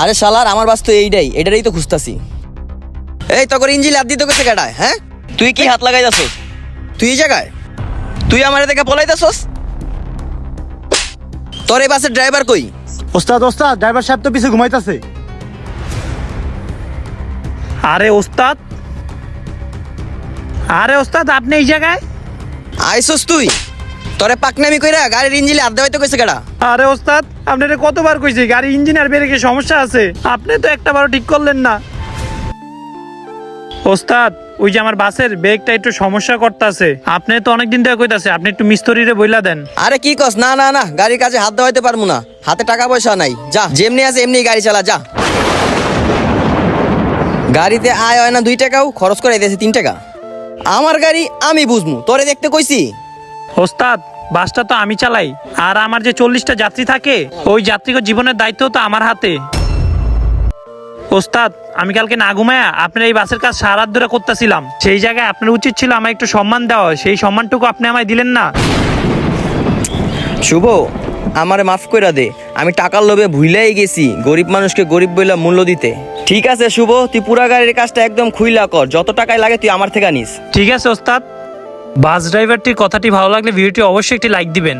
আরে শালার আমার বাস তো এটারই তো খুঁজতাছি। এই তোর ইঞ্জিন লাদ দিতে গেছে কেডায়? হ্যাঁ, তুই কি হাত লাগাই যাচ্ছস? তুই এই জায়গায় তুই আমার দেখে পলাইতেছস? তোর এই বাসের ড্রাইভার কই? ওস্তাদ ওস্তাদ ড্রাইভার সাহেব তো পিছে ঘুমাইতেছে। আরে ওস্তাদ, আপনি এই জায়গায়? আইসস তুই? তোরে পাকনামি কইরা গাড়ির ইঞ্জিনে হাত দেওয়াইতে কইছে কেডা? আরে ওস্তাদ, আপনারে কতবার কইছি গাড়ি ইঞ্জিন আর ব্রেকে সমস্যা আছে, আপনি তো একটাবারও ঠিক করলেন না। ওস্তাদ, ওই যে আমার বাসের ব্রেকটা একটু সমস্যা করতেছে, আপনি তো অনেকদিন ধরে কইতাছে, আপনি একটু মিস্ত্রিরে বইলা দেন। আরে কি কস? না না না, গাড়ির কাছে হাত দেওয়াইতে পারবো না, হাতে টাকা পয়সা নাই। যা, যেমনি আছে এমনি গাড়ি চালা যা। গাড়িতে আয় হয় না 2 টাকাও, খরচ করে দিয়েছে 3 টাকা। আমার গাড়ি আমি বুঝমু, তোরে দেখতে কইছি? ওস্তাদ, বাসটা তো আমি চালাই, আর আমার যে 40টা যাত্রী থাকে, ওই যাত্রীর জীবনের দায়িত্ব তো আমার হাতে। ওস্তাদ, আমি কালকে না ঘুমায়া আপনার এই বাসের কাজ সারা রাত ধরে করতেছিলাম, সেই জায়গায় আপনার উচিত ছিল আমায় একটু সম্মান দেওয়া, সেই সম্মানটুকু আপনি আমায় দিলেন না। শুভ, আমারে মাফ কইরা দে, আমি টাকার লোভে ভুইলাই গেছি গরিব মানুষকে গরিব বইলা মূল্য দিতে। ঠিক আছে শুভ, তুই পুরা গাড়ির কাজটা একদম খুইলা কর, যত টাকায় লাগে তুই আমার থেকে নিস। ঠিক আছে ওস্তাদ। বাস ড্রাইভারটির কথাটি ভালো লাগলে ভিডিওটি অবশ্যই একটি লাইক দিবেন।